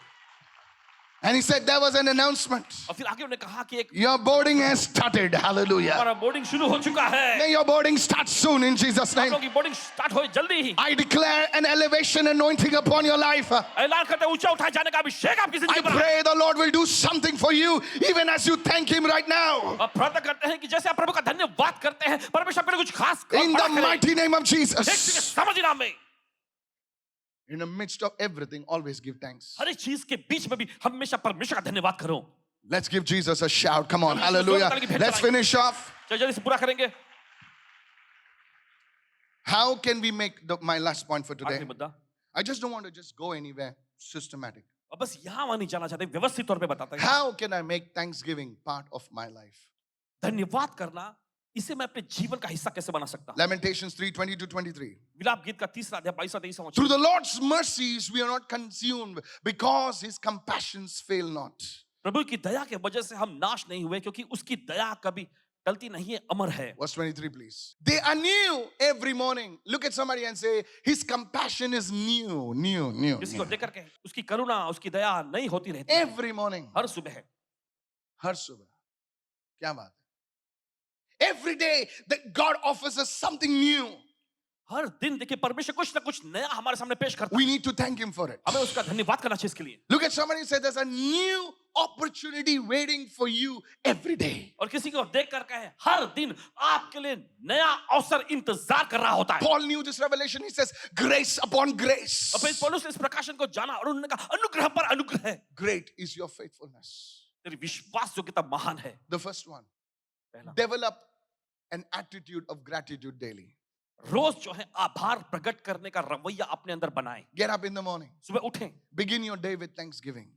And he said there was an announcement. और फिर आगे उन्होंने कहा कि एक Your boarding has started. Hallelujah. हमारा बोर्डिंग शुरू हो चुका है, May your boarding start soon in Jesus' आप name. लोगों की बोर्डिंग स्टार्ट हो जल्दी ही। I declare an elevation anointing upon your life. ऐलान करते हैं ऊंचा उठाए जाने का अभिषेक आपकी I जिंदगी पर। pray the Lord will do something for you even as you thank him right now. अब प्रार्थना करते हैं कि जैसे आप प्रभु का धन्यवाद करते हैं, परमेश्वर आपके लिए कुछ खास In बड़ा the करे। mighty name of एक के Jesus. समझ नाम में In the midst of everything, always give thanks. हर एक चीज के बीच में भी हमेशा परमेश्वर का धन्यवाद करो। Let's give Jesus a shout. Come on. हम Hallelujah. ईश्वर को Let's finish off. चलो जल्दी से पूरा करेंगे। How can we make my last point for today? आखिरी मुद्दा, I just don't want to just go anywhere systematic. अब बस यहाँ वहाँ नहीं जाना चाहते, व्यवस्थित तौर पे बताता है। How can I make Thanksgiving part of my life? धन्यवाद करना, इसे मैं अपने जीवन का हिस्सा कैसे बना सकता हूँ? Lamentations 3:20-23. विलाप गीत का 3 अध्याय 22-23 Through the Lord's mercies we are not consumed because his compassions fail not. प्रभु की दया के वजह से हम नाश नहीं हुए, क्योंकि उसकी दया कभी टलती नहीं है, अमर है। Verse 23, please. They are new every morning. Look at somebody and say, his compassion is new. किसी को देख करके उसकी करुणा, उसकी दया नहीं होती रहती। Every morning. हर सुबह, हर सुबह. क्या बात है? Every day that God offers us something new. हर दिन देखिए परमेश्वर कुछ ना कुछ नया हमारे सामने पेश करता है। We need to thank him for it. हमें उसका धन्यवाद करना चाहिए इसके लिए। Look at somebody and say, there's a new opportunity waiting for you every day. और किसी को देख कर कहे, हर दिन आपके लिए नया अवसर इंतजार कर रहा होता है। Paul knew this revelation. He says, grace upon grace. और फिर पौलुस ने इस प्रकाशन को जाना और उन्होंने कहा, अनुग्रह पर अनुग्रह है। Great is your faithfulness. तेरी विश्वास योग्यता महान है। The first one. पहला, Develop an attitude of gratitude daily. रोज जो है आभार प्रकट करने का रवैया अपने अंदर बनाएं। Get up in the morning. सुबह उठें, Begin your day with thanksgiving.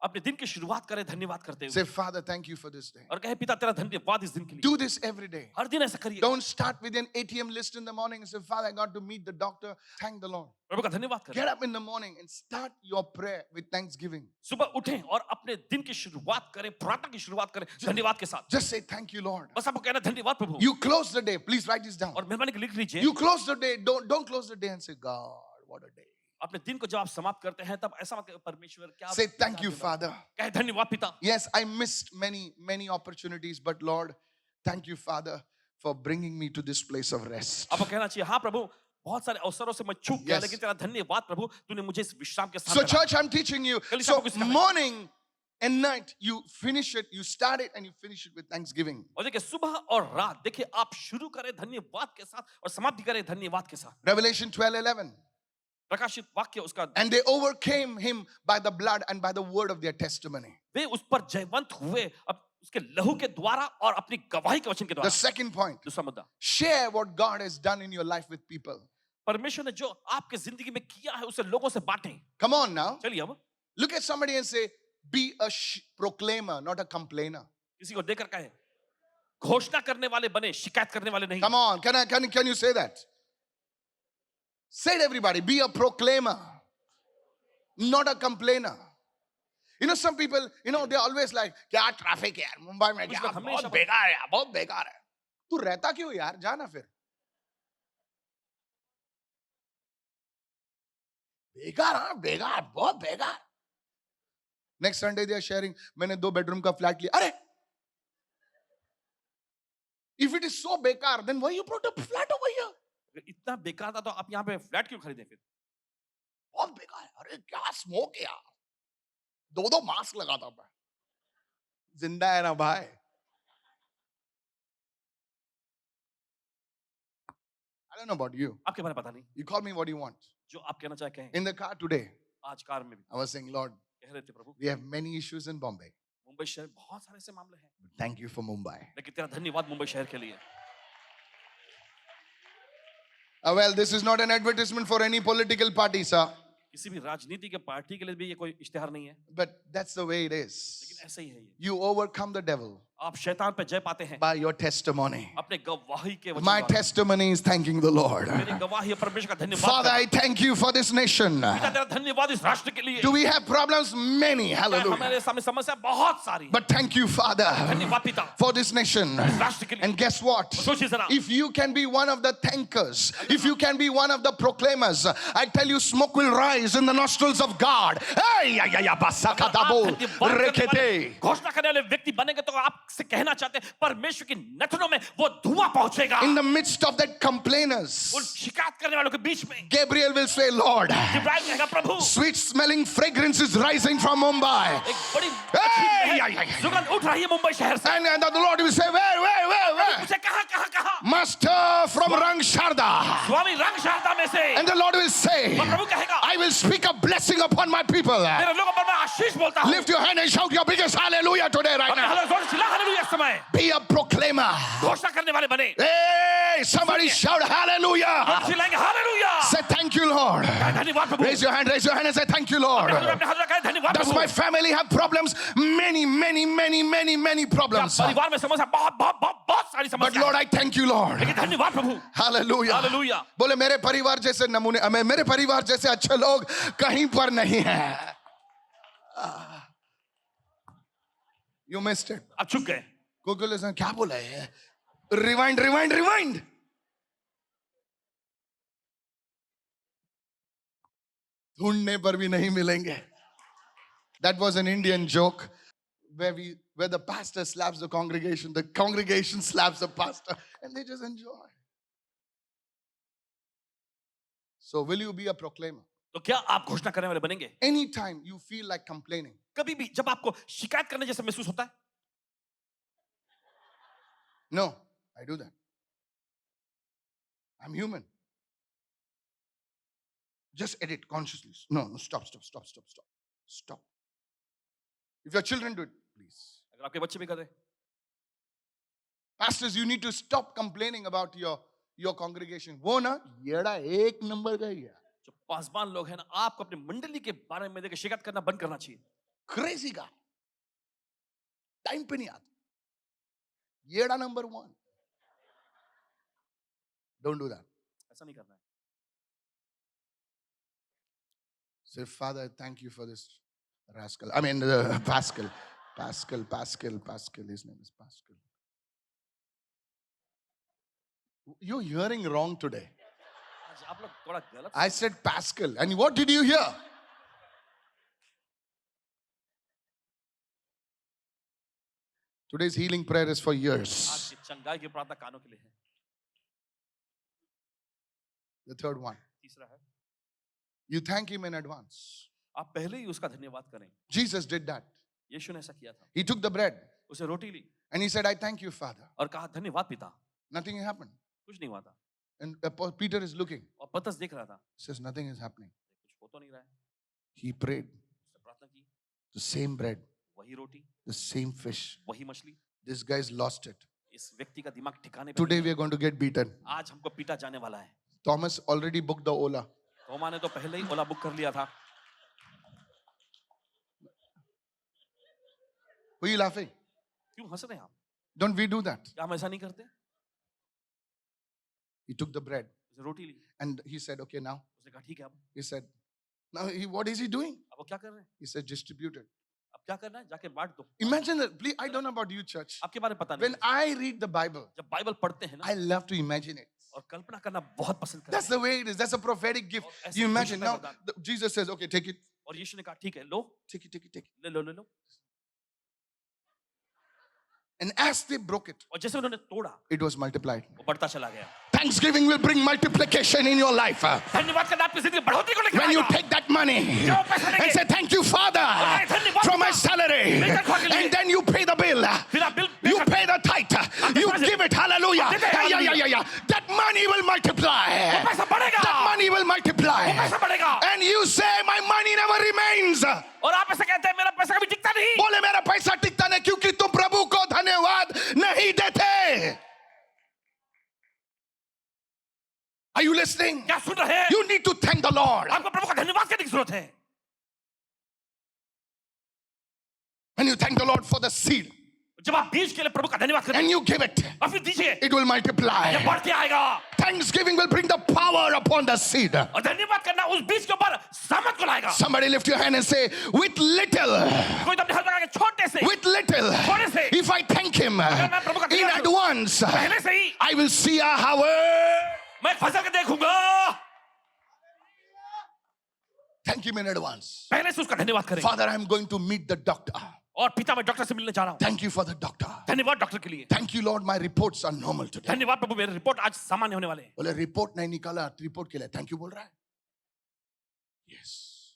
अपने दिन की शुरुआत करें धन्यवाद करते हुए Say, Father, thank you for this day. और कहे पिता तेरा धन्यवाद इस दिन के लिए Do this every day. हर दिन ऐसा करिए Don't start with an ATM list in the morning and say, Father, I got to meet the doctor. Thank the Lord. प्रभु का धन्यवाद करें Get up in the morning and start your prayer with thanksgiving. सुबह उठें और अपने दिन की शुरुआत करें प्रार्थना की शुरुआत करें धन्यवाद के साथ Just say, thank you, Lord. बस आपको कहना धन्यवाद प्रभु You close the day. Please write this down. और मेहरबानी करके लिख लीजिए You close the day. Don't close the day and say, God, what a day. अपने दिन को जब आप समाप्त करते हैं तब ऐसा मत कहें, परमेश्वर क्या Say, thank you, Father. कहे धन्यवाद पिता Yes, I missed many opportunities, but Lord, thank you, Father, for bringing me to this place of rest. आपको कहना चाहिए हाँ प्रभु बहुत सारे अवसरों से मैं चूक गया Yes. लेकिन तेरा धन्यवाद प्रभु तूने मुझे इस विश्राम के साथ So, करा। church, I'm teaching you. Kali So, sabko kuch sikhana hai. morning and night, you finish it, you start it, and you finish it with thanksgiving. और देखिए सुबह और रात देखिए आप शुरू करें धन्यवाद के साथ और समाप्ति करें धन्यवाद के साथ Revelation 12:11. प्रकाशित वाक्य उसका And they overcame him by the blood and by the word of their testimony. वे उस पर जयवंत हुए अब उसके लहू के द्वारा और अपनी गवाही के वचन के The द्वारा second point, दूसरा मुद्दा share what God has done in your life with people. परमेश्वर ने जो आपके जिंदगी में किया है उसे लोगों से बांटें Come on now. चलिए अब Look at somebody and say, be a proclaimer, not a complainer. किसी को देकर कहे घोषणा करने वाले बने शिकायत करने वाले नहीं Come on, can you say that? Say it, everybody. Be a proclaimer, not a complainer. You know, some people, they're always like, क्या traffic है यार, मुंबई में कुछ क्या लोग हमेशा बहुत बेकार है, बहुत बेकार है. तू रहता क्यों यार, जा ना फिर. बेकार हाँ, बेकार, बहुत बेकार. Next Sunday they are sharing, मैंने 2 bedroom का flat लिया. अरे, if it is so बेकार, then why you brought a flat over here? अगर इतना बेकार था तो आप यहाँ पे फ्लैट क्यों खरीदे फिर बहुत बेकार है. अरे क्या स्मोक है यार. 2 मास्क लगाता मैं. जिंदा है ना भाई. I don't know about you. आपके बारे में पता नहीं You call me what you want. जो आप कहना चाहे कहें In the car today, आज कार में भी I was saying, Lord, कह रहे थे प्रभु we have many issues in Bombay. Mumbai शहर बहुत सारे ऐसे मामले हैं But thank you for Mumbai. लेकिन तेरा धन्यवाद मुंबई शहर के लिए Well, this is not an advertisement for any political party, sir. किसी भी राजनीति के पार्टी के लिए भी ये कोई इश्तिहार नहीं है But that's the way it is. लेकिन ऐसे ही है ये You overcome the devil आप शैतान पे जय पाते हैं by your testimony. अपने गवाही के वचन My द्वारा। testimony is thanking the Lord. मेरी गवाही है परमेश्वर का धन्यवाद Father, करना। I thank you for this nation. पिता तेरा धन्यवाद इस राष्ट्र के लिए Do we have problems? Many. Hallelujah. हमारे सामने समस्या बहुत सारी है But thank you, Father, धन्यवाद पिता for this nation. इस राष्ट्र के लिए And guess what? सोचिए जरा If you can be one of the thankers, if you can be one of the proclaimers, I tell you, smoke will rise in the nostrils of God. Hey, ya, ya, ya, basaka अगर आप dabo, धन्यवाद करने वाले, rekete. घोषणा करने वाले व्यक्ति बनेंगे तो आपसे कहना चाहते हैं परमेश्वर की नथनों में वो धुआं पहुंचेगा In the midst of that complainers, उन शिकायत करने वालों के बीच में Gabriel will say, Lord, जिब्राइल कहेगा प्रभु sweet smelling fragrance is rising from Mumbai. एक बड़ी Hey, ya, ya, ya. सुगंध उठ रही है मुंबई शहर से And the Lord will say, where? मुझे कहा Master from Rang Sharda. स्वामी रंग शारदा में से And the Lord will say, और प्रभु कहेगा I will speak a blessing upon my people. मेरे लोगों पर मैं आशीष बोलता हूँ Lift your hand and shout your biggest hallelujah today, right अपने now. हाथों से चिल्ला हालेलुया इस समय Be a proclaimer. घोषणा करने वाले बने Hey, somebody shout hallelujah. चिल्लाएंगे hallelujah Say thank you, Lord. धन्यवाद प्रभु Raise your hand and say thank you, Lord. अपने हाथ रखा है धन्यवाद Does Prabhu my family have problems? Many problems. परिवार में समस्या बहुत सारी But समस्या Lord, I thank you, Lord. लेकिन धन्यवाद प्रभु Hallelujah. हालेलुया बोले मेरे परिवार जैसे नमूने मेरे परिवार जैसे अच्छे लोग कहीं पर नहीं हैं. You missed it. आप चुप गए Google is क्या बोला है? Rewind. ढूंढने पर भी नहीं मिलेंगे. That was an Indian joke where the pastor slaps the congregation slaps the pastor, and they just enjoy. So will you be a proclaimer? तो क्या आप घोषणा करने वाले बनेंगे Anytime you feel like complaining, कभी भी जब आपको शिकायत करने जैसा महसूस होता है no, I do that. I'm human. Just edit consciously. No, stop. If your children do it, please. अगर आपके बच्चे भी करें Pastors, you need to stop complaining about your congregation. वो ना येड़ा एक नंबर का ही है. जो पासवान लोग हैं ना आपको अपनी मंडली के बारे में देखकर शिकायत करना बंद करना चाहिए Crazy guy. Time पे नहीं आता. येड़ा number 1. Don't do that. ऐसा नहीं करना है. Say, Father, thank you for this rascal. I mean, Pascal. His name is Pascal. You're hearing wrong today. आज आप लोग थोड़ा गलत. I said Pascal. And what did you hear? Today's healing prayer is for years. आज की चंगाई की प्रार्थना कानों के लिए है. The third one. तीसरा है, You thank him in advance. आप पहले ही उसका धन्यवाद करें. Jesus did that. यीशु ने ऐसा किया था. He took the bread उसे रोटी ली and he said, I thank you, Father. और कहा धन्यवाद पिता. Nothing happened. कुछ नहीं हुआ था. And Peter is looking. और पतरस देख रहा था. He says, nothing is happening. कुछ हो तो नहीं रहा है. He prayed. उसने प्रार्थना की. The same bread, वही रोटी, the same fish. वही मछली. This guy's lost it. इस व्यक्ति का दिमाग ठिकाने पे Today नहीं we है. are going to get beaten. आज हमको पीटा जाने वाला है. Thomas already booked the Ola. थोमा ने तो पहले ही ओला बुक कर लिया था. Who are you laughing? क्यों हंस रहे हैं आप? Don't we do that? क्या हम ऐसा नहीं करते? He took the bread उसने रोटी ली. and he said, okay, now. उसने कहा ठीक है अब. He said, now what is he doing? अब वो क्या कर रहे हैं? He said, distribute it. अब क्या करना है? जाके बांट दो. Imagine that. Please, I don't know about you, church. आपके बारे में पता When नहीं. I read the Bible, जब बाइबल पढ़ते हैं ना, I love to imagine it. और कल्पना करना बहुत पसंद करते That's हैं. the way it is. That's a prophetic gift. और ऐसे You imagine खुशी का now. वरदान. Jesus says, okay, take it. और यीशु ने कहा ठीक है, लो, Take it. ले लो, ले लो. And as they broke it, और जैसे उन्होंने तोड़ा, it was multiplied. वो बढ़ता चला गया. Thanksgiving will bring multiplication in your life. धन्यवाद करना आपकी जिंदगी में बढ़ोतरी को लेकर When you आएगा. take that money and say, thank you, Father, for my salary. And then you pay the bill. फिर आप bill You pay the tithe. You give it. Hallelujah. Yeah. That money will multiply. वो पैसा बढ़ेगा. That money will multiply. वो पैसा बढ़ेगा. And you say, my money never remains. और आप ऐसे कहते हैं मेरा पैसा कभी टिकता नहीं. बोले मेरा पैसा टिकता नहीं क्योंकि तुम प्रभु को धन्यवाद नहीं देते. Are you listening? क्या सुन रहे हैं? You need to thank the Lord. आपको प्रभु का धन्यवाद करने की जरूरत है. When you thank the Lord for the seed जब आप बीज के लिए प्रभु का धन्यवाद करते and हैं, you give it, और फिर दीजिए, it will multiply. ये बढ़ के आएगा. Thanksgiving will bring the power upon the seed. और धन्यवाद करना उस बीज के ऊपर सामर्थ को लाएगा. Somebody lift your hand and say, with little, कोई तो अपने हाथ लगा के छोटे से, with little, थोड़े से, if I thank him in advance, पहले से ही I will see a harvest. मैं फसल के देखूंगा. Thank him in advance. पहले से उसका धन्यवाद करें. Father, I'm going to meet the doctor. और पिता मैं डॉक्टर से मिलने जा रहा हूँ. Thank you for the doctor. धन्यवाद डॉक्टर के लिए. Thank you, Lord, my reports are normal today. धन्यवाद प्रभु मेरे रिपोर्ट आज सामान्य होने वाले हैं. बोले रिपोर्ट नहीं निकाला, रिपोर्ट के लिए thank you बोल रहा है. Yes.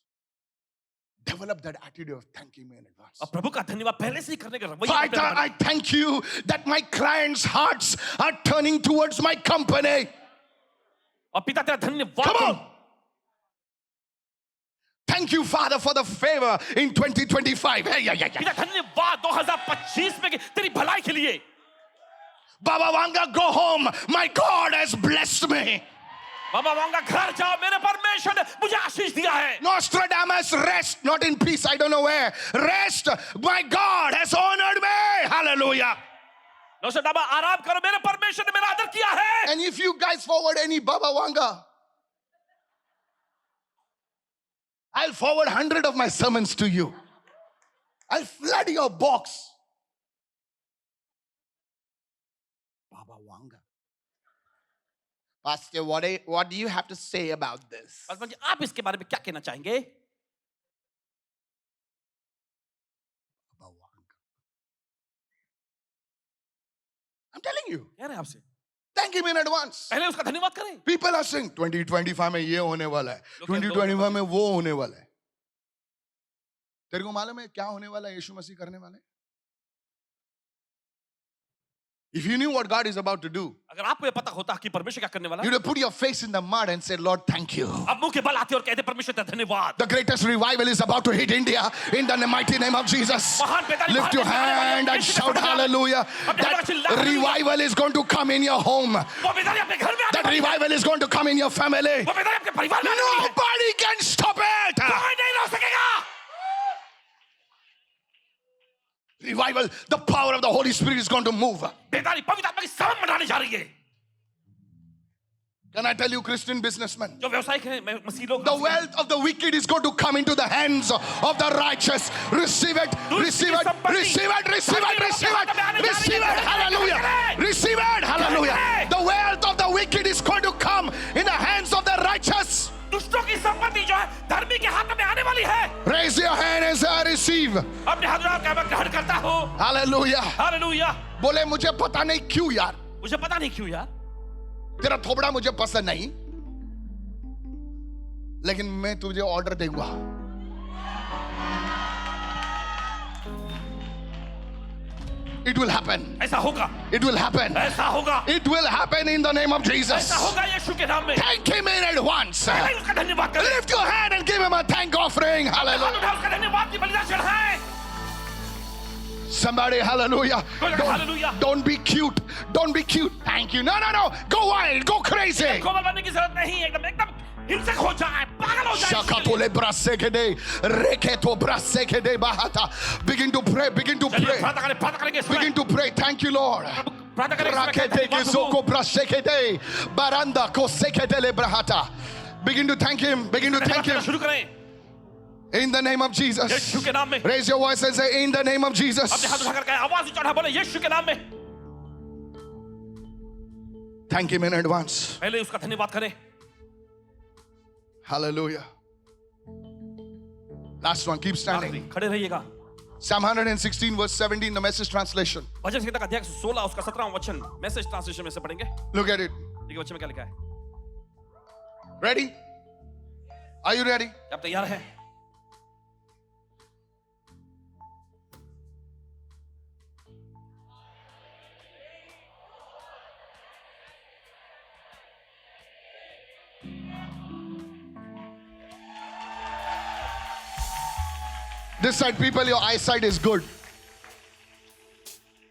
Develop that attitude of thanking me in advance. और प्रभु का धन्यवाद पहले से ही करने का रवैया. Father, I thank you that my clients' hearts are turning towards my company. और पिता तेरा धन्यवाद. Come on. Thank you, Father, for the favor in 2025. Yeah. पिता धन्यवाद 2025 में तेरी भलाई के लिए. Baba Vanga, go home. My God has blessed me. बाबा वांगा घर जाओ, मेरे परमेश्वर ने मुझे आशीष दिया है. Nostradamus, rest, not in peace, I don't know where. Rest, my God has honored me. Hallelujah. Nostradamus आराम करो, मेरे परमेश्वर ने मेरा आदर किया है. And if you guys forward any Baba Vanga, I'll forward 100 of my sermons to you. I'll flood your box. Baba Vanga. Pastor, what do you have to say about this? Paswan ji आप इसके बारे में क्या कहना चाहेंगे? Baba Vanga. I'm telling you. कह रहे हैं आपसे. Thank him in advance. पहले उसका धन्यवाद करें. People are saying 2025 में ये होने वाला है, 2025 में वो होने वाला है. तेरे को मालूम है क्या होने वाला है यीशु मसीह करने वाले? If you knew what God is about to do, अगर आपको ये पता होता कि परमेश्वर क्या करने वाला you है, would put your face in the mud and say, Lord, thank you. आप मुंह के बल आते और कहते परमेश्वर तेरा धन्यवाद. The greatest revival is about to hit India in the mighty name of Jesus. Lift your hand and shout hallelujah. That revival is going to come in your home. वो बेदारी अपने घर में आने That वाली है. revival is going to come in your family. वो बेदारी आपके परिवार में आने वाली है. Nobody can stop it. कोई नहीं रोक सकेगा. Revival, the power of the Holy Spirit is going to move. बेदारी पवित्र आत्मा की समझ बनाने जा रही है। Can I tell you, Christian businessmen? जो व्यवसायिक हैं, मसीह लोग, The wealth of the wicked is going to come into the hands of the righteous. Receive it, receive it, receive it, receive it, receive it, receive it, hallelujah. Receive it, hallelujah. The wealth of the wicked is going to come in the hands of the righteous. दुष्टों की संपत्ति जो है धर्मी के हाथ में आने वाली है। Raise your hand as I receive. अपने हाथ उठाओ, मैं ग्रहण करता हूँ। Hallelujah. हालेलुया। बोले मुझे पता नहीं क्यों यार, मुझे पता नहीं क्यों यार, तेरा थोबड़ा मुझे पसंद नहीं, लेकिन मैं तुझे ऑर्डर दूंगा। It will happen. ऐसा होगा, It will happen. ऐसा होगा, It will happen in the name of Jesus. ऐसा होगा यीशु के नाम में। Thank him in advance. पहले उसका धन्यवाद करें। Lift your hand and give him a thank offering. हाथ Hallelujah. उठाओ, उसका धन्यवाद की बलिदान चढ़ाएं। Somebody, hallelujah. Hallelujah. Don't be cute. Don't be cute. Thank you. No, no, no. Go wild. Go crazy. कोमल बनने की जरूरत नहीं, एकदम हिंसक हो जाए, पागल हो जाए। Shakatole brasekede, reketo brasekede bahata. Begin to pray. Begin to चलिए pray. प्रार्थना करेंगे इस समय। Begin to pray. Thank you, Lord. प्रार्थना करेंगे इस समय, Rakete धन्यवाद kesoko Prabhu. brasekede, baranda kosekete le brahata. Begin to thank him. Begin to thank him. शुरू करें In the name of Jesus. यीशु के नाम में। Raise your voice and say, in the name of Jesus. अपने हाथ उठाकर कहें, आवाज चढ़ा बोले यीशु के नाम में। Thank him in advance. पहले उसका धन्यवाद करें। Hallelujah. Last one. Keep standing. आखिरी, खड़े रहिएगा। Psalm 116 verse 17, the message translation. भजन संहिता का अध्याय 16 उसका 17वां वचन मैसेज ट्रांसलेशन में से पढ़ेंगे। Look at it. देखिए वचन में क्या लिखा है। Ready? Are you ready? आप तैयार हैं? This side, people, your eyesight is good.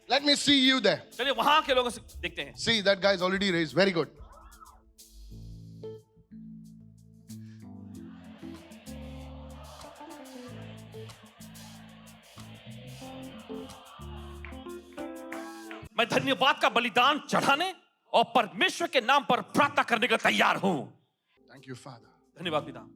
Let me see you there. चलिए वहां के लोगों से देखते हैं। See, that guy is already raised. Very good. मैं धन्यवाद का बलिदान चढ़ाने और परमेश्वर के नाम पर प्रार्थना करने का तैयार हूं। Thank you, Father. धन्यवाद पिता।